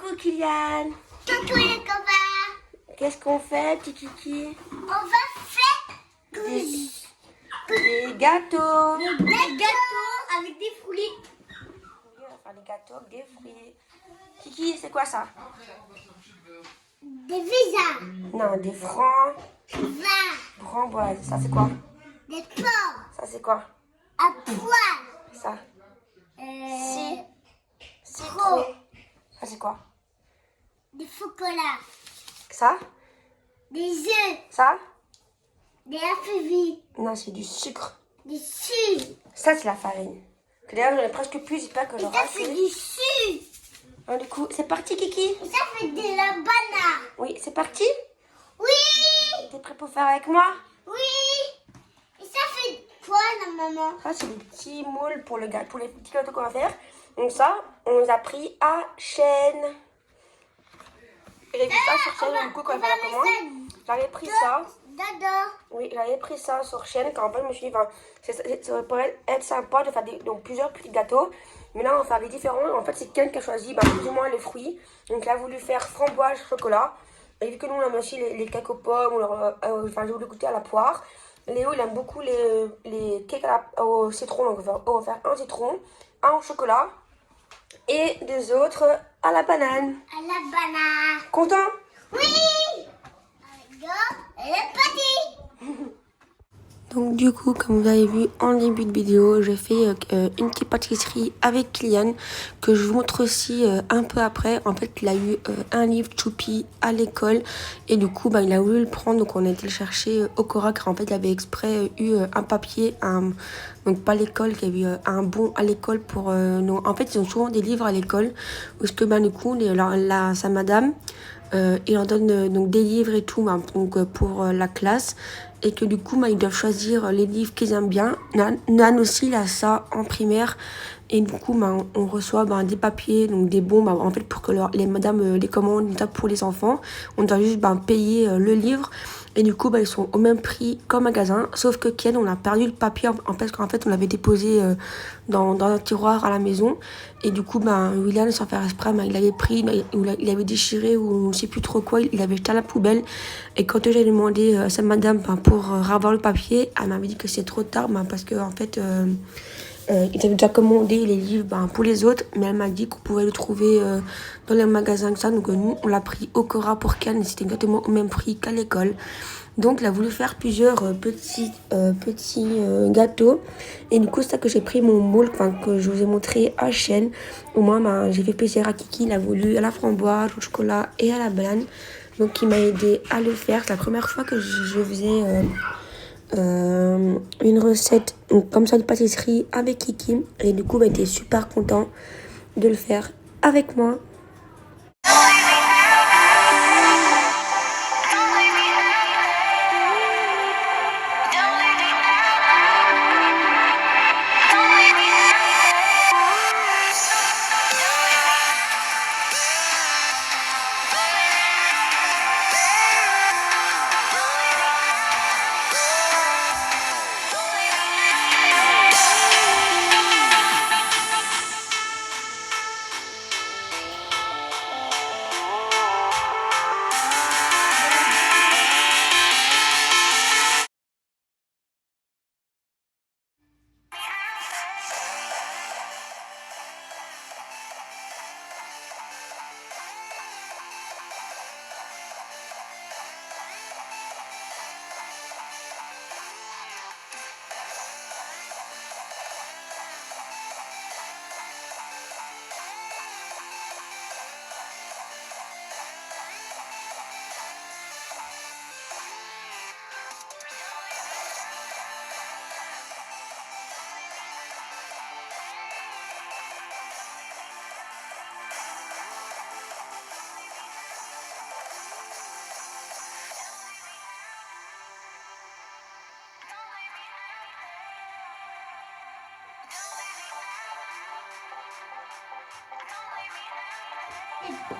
Coucou Kylian. Coucou les copains. Qu'est-ce qu'on fait, petit Kiki? On va faire des gâteaux. des gâteaux avec des fruits. On va faire des gâteaux avec des fruits. Kiki, c'est quoi ça? Des visages. Non, des francs. Vin. Framboises. Ça c'est quoi? Des pommes. Ça c'est quoi? À poil. Ça. Citron. Ça c'est quoi? Des chocolats. Ça? Des œufs. Ça? Des affaiblis. Non, c'est du sucre. Des sucres. Ça c'est la farine. Que d'ailleurs j'en ai presque plus, j'espère que Et j'aurai ça fait assez. du sucre. Du coup, c'est parti Kiki? Et ça fait de la banane. Oui, c'est parti? Oui. T'es prêt pour faire avec moi? Oui. Et ça fait quoi la maman? Ça, c'est des petits moules pour les petits gâteaux qu'on va faire. Donc ça, on les a pris à chaîne. J'ai vu ça sur chaîne, du coup, quand on fait la commande. J'avais pris ça. Dada. Oui, j'avais pris ça sur chaîne. Quand en fait, je me suis dit, ça pourrait être sympa de faire donc, plusieurs petits gâteaux. Mais là, on va faire des différents. En fait, c'est quelqu'un qui a choisi plus ou moins les fruits. Donc, il a voulu faire framboise, chocolat. Et vu que nous, on aime aussi les cakes aux pommes, enfin, j'ai voulu goûter à la poire. Léo, il aime beaucoup les cakes au citron. Donc, on va faire un citron, un au chocolat et des autres à la banane. À la banane. Content? Oui. Allez, go. Elle est partie. Donc du coup, comme vous avez vu en début de vidéo, j'ai fait une petite pâtisserie avec Kylian que je vous montre aussi un peu après. En fait, il a eu un livre Choupi à l'école et du coup, il a voulu le prendre. Donc on a été le chercher au Cora car en fait, il avait exprès eu un papier, donc pas l'école, qui avait un bon à l'école pour nous. En fait, ils ont souvent des livres à l'école parce que du coup, sa madame, il leur donne donc des livres et tout donc, pour la classe. Et que du coup, ils doivent choisir les livres qu'ils aiment bien. Nan aussi, il a ça en primaire. Et du coup, on reçoit des papiers, donc des bons, en fait, pour que les madames les commandent pour les enfants. On doit juste payer le livre. Et du coup, ils sont au même prix qu'en magasin. Sauf que Ken, on a perdu le papier parce qu'en fait, on l'avait déposé dans un tiroir à la maison. Et du coup, William, sans faire exprès, il l'avait pris, il avait déchiré ou je ne sais plus trop quoi. Il avait jeté à la poubelle. Et quand j'ai demandé à sa madame pour ravoir le papier, elle m'avait dit que c'est trop tard parce que en fait, ils avaient déjà commandé les livres pour les autres. Mais elle m'a dit qu'on pouvait le trouver dans les magasins que ça. Donc nous, on l'a pris au Cora pour Ken. C'était exactement au même prix qu'à l'école. Donc, il a voulu faire plusieurs petits gâteaux. Et du coup, c'est ça que j'ai pris mon moule, que je vous ai montré à chaîne. Au moins, j'ai fait plaisir à Kiki. Il a voulu à la framboise, au chocolat et à la banane. Donc, il m'a aidé à le faire. C'est la première fois que je faisais une recette comme ça de pâtisserie avec Kiki. Et du coup, il était super content de le faire avec moi.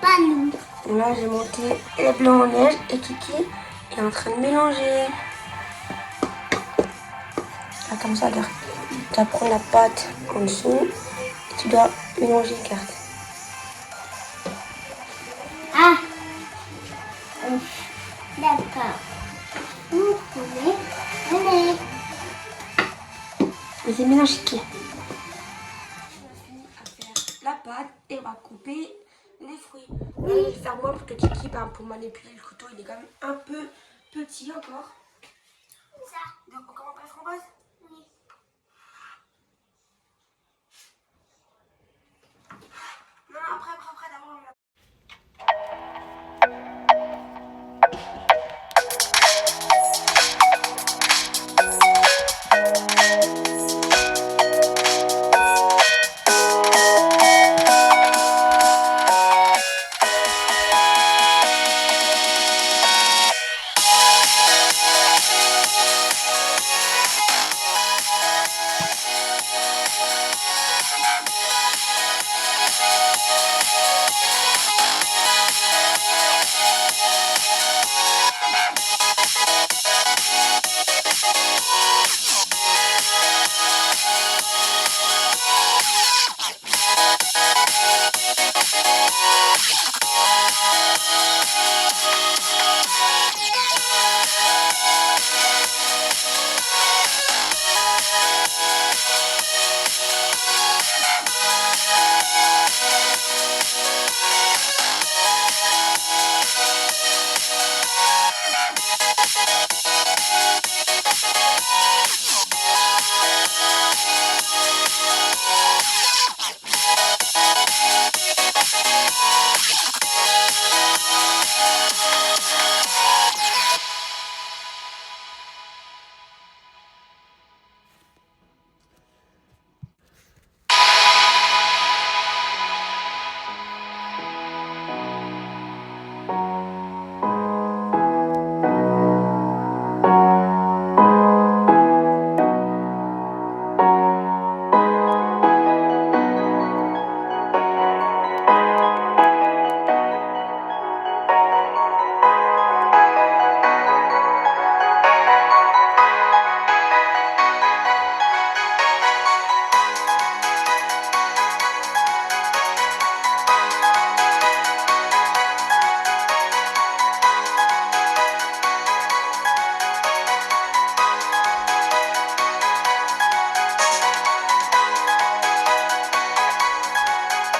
Pas nous. Là, j'ai monté les blancs en neige et Kiki est en train de mélanger. Là, comme ça, regarde. Tu prends la pâte en dessous et tu dois mélanger, regarde. D'accord. Vous pouvez aller. Vas-y, mélange qui. On a fini à faire la pâte et on va couper les fruits. Là, je vais le faire moi parce que Kiki, pour manipuler le couteau, il est quand même un peu petit encore. Ça. Donc, on commence par les framboises. Oui. Non, après, d'abord, on va...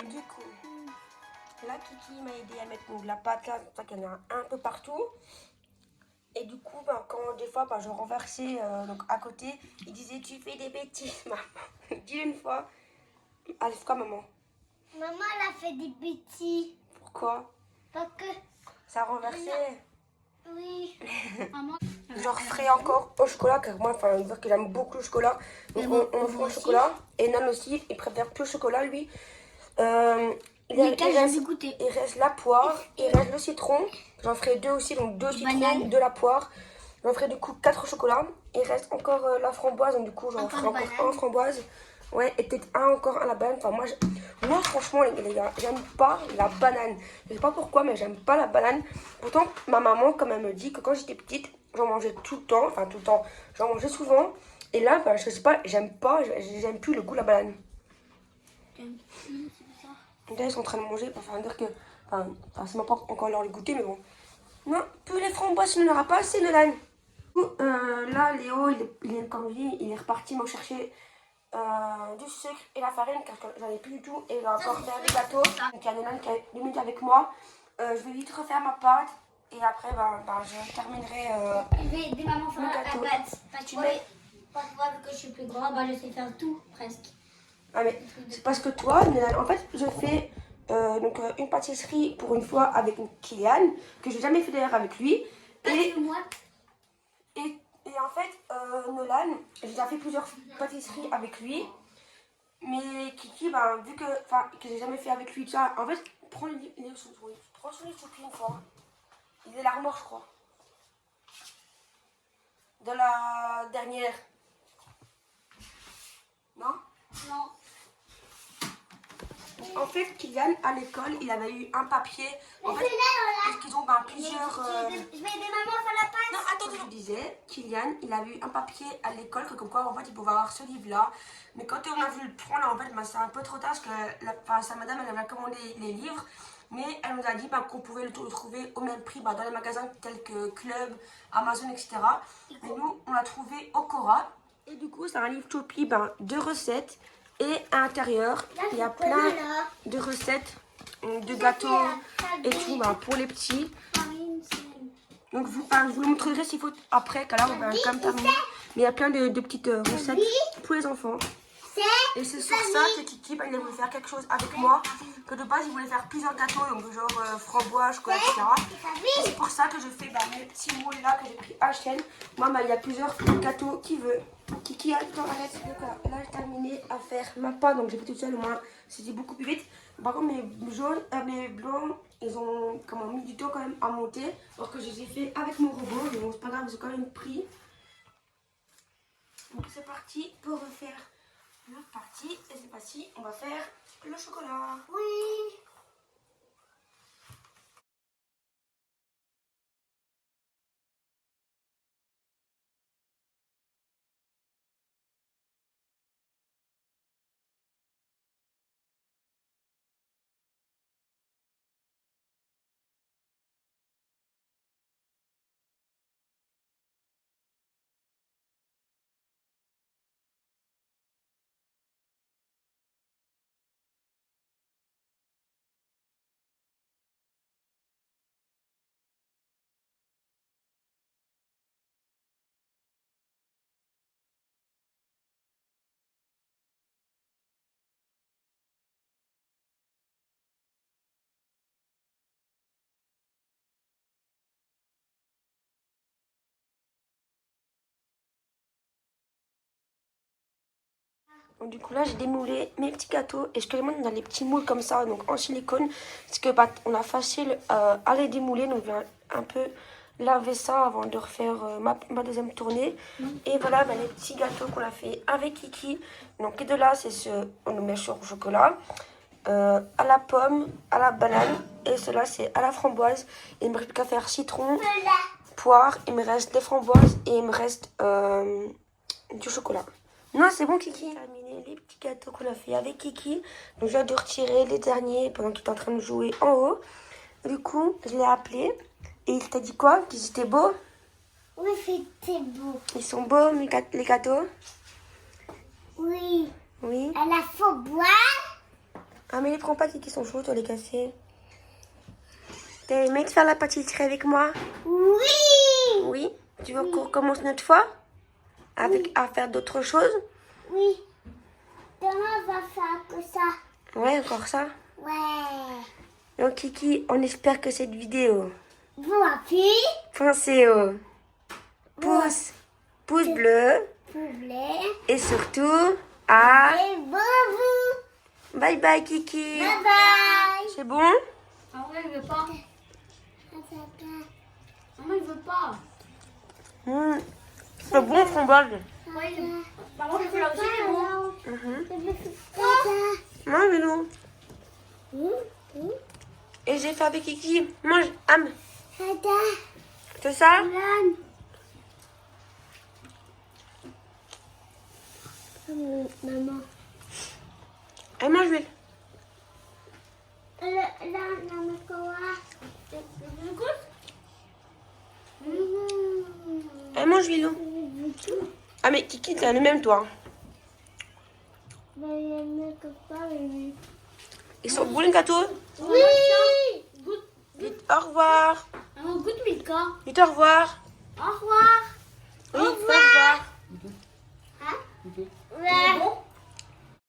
Du coup, là, Kiki m'a aidé à mettre donc, la pâte là, c'est pour ça qu'il y en a un peu partout. Et du coup, quand des fois, je renversais donc à côté, il disait tu fais des bêtises, maman. Dis une fois. Allez, c'est quoi, maman? Maman, elle a fait des bêtises. Pourquoi? Parce que, Ça renversait. oui. Genre frais encore au chocolat, car moi, on voit que j'aime beaucoup le chocolat. Donc on fera au chocolat. Et Nan aussi, il préfère plus le chocolat, lui. Il reste la poire, il reste le citron. J'en ferai 2 aussi, donc 2 citrons, de la poire. J'en ferai du coup 4 au chocolat. Il reste encore la framboise, donc du coup j'en ferai encore un framboise. Ouais, et peut-être un encore à la banane. Enfin, moi franchement, les gars, j'aime pas la banane. Je sais pas pourquoi, mais j'aime pas la banane. Pourtant, ma maman, comme elle me dit que quand j'étais petite, j'en mangeais tout le temps. Enfin, tout le temps, j'en mangeais souvent. Et là, je sais pas, j'aime plus le goût de la banane. Là, ils sont en train de manger pour faire dire que. C'est même pas encore leur le goûter, mais bon. Non, plus les framboises, il n'en aura pas assez, Nolan. Là, Léo, comme je dis, il est reparti me chercher du sucre et la farine, car j'en ai plus du tout. Et il va encore faire des gâteaux. Donc, il y a Nolan qui est 2 minutes avec moi. Je vais vite refaire ma pâte. Et après, je terminerai. Je vais aider maman à faire la gâteau. pâte. Parce que vu que je suis plus grand, je sais faire tout, presque. Ah mais c'est parce que toi, Nolan, en fait, je fais une pâtisserie pour une fois avec Kylian, que j'ai jamais fait d'ailleurs avec lui. Moi. Et en fait, Nolan, j'ai déjà fait plusieurs pâtisseries avec lui. Mais Kiki, vu que j'ai jamais fait avec lui, ça, en fait, prends son livre une fois. Il est l'armoire, je crois. De la dernière. Non? Non. En fait, Kylian, à l'école, il avait eu un papier. En fait, parce qu'ils ont plusieurs. Je vais aider maman à faire la pâte. Non, attends, je disais, Kylian, il avait eu un papier à l'école, que comme quoi, en fait, il pouvait avoir ce livre-là. Mais quand on a vu le prendre, en fait, c'est un peu trop tard, parce que sa madame, elle avait commandé les livres. Mais elle nous a dit bah, qu'on pouvait le trouver au même prix bah, dans les magasins tels que Club, Amazon, etc. Mais nous, on l'a trouvé au Cora. Et du coup, c'est un livre Choupi de recettes. Et à l'intérieur, il y a plein de recettes de gâteaux et tout pour les petits. Donc, je vous le montrerai s'il faut après, car là, on va comme terminer. Mais il y a plein de petites recettes pour les enfants. Et c'est sur ça que Kiki, il voulait faire quelque chose avec moi. Que de base, il voulait faire plusieurs gâteaux, donc genre framboise, chocolat, etc. Et c'est pour ça que je fais mes petits moules là que j'ai pris H&M. Moi, il y a plusieurs gâteaux qui veut. Kiki, attends, arrête. Donc, là, j'ai terminé à faire ma pâte, donc j'ai fait toute seule. Moi, c'était beaucoup plus vite. Par contre, mes blancs, ils ont mis du temps quand même à monter. Alors que je les ai fait avec mon robot. Mais bon, c'est pas grave, j'ai quand même pris. Donc, c'est parti pour refaire l'autre partie. Et c'est parti, on va faire le chocolat. Oui. Donc, du coup là j'ai démoulé mes petits gâteaux et je te les montre dans les petits moules comme ça, donc en silicone, parce que on a facile à les démouler, donc je vais un peu laver ça avant de refaire ma deuxième tournée. Et voilà les petits gâteaux qu'on a fait avec Kiki. Donc et de là c'est ce, on le met sur le chocolat, à la pomme, à la banane, et cela c'est à la framboise. Et il me reste qu'à faire citron, poire, il me reste des framboises et il me reste du chocolat. Non, c'est bon, Kiki. J'ai terminé les petits gâteaux qu'on a fait avec Kiki. Donc, je viens de retirer les derniers pendant qu'il est en train de jouer en haut. Du coup, je l'ai appelé. Et il t'a dit quoi? Qu'ils étaient beaux? Oui, c'était beau. Ils sont beaux, les gâteaux? Oui. Oui. À la faut boire. Ah, mais les prends pas, Kiki, sont chauds, tu vas les casser. T'as aimé de faire la pâtisserie avec moi? Oui. Oui. Tu veux qu'on recommence notre fois? À faire d'autres choses? Oui. Demain, on va faire que ça. Ouais, encore ça? Ouais. Donc, Kiki, on espère que cette vidéo... Vous appuyez. Pensez au pouce bleu. Et surtout, Et vous. bye bye Kiki. Bye bye. C'est bon? Ah ouais, il veut pas. Maman, il veut pas. C'est bon, framboise. Ouais, par contre, je fais là aussi, c'est bon. Non, mais non. Et j'ai fait avec Kiki. Mange, âme. C'est ça? Maman. Elle mange, lui. Elle mange, Lilo. Ah, mais Kiki, t'as le même, toi. Ils sont beaux, les gâteaux? Oui. Dites au revoir. Goûte Milka. Dites au revoir. Au revoir. Oui, au revoir. Hein?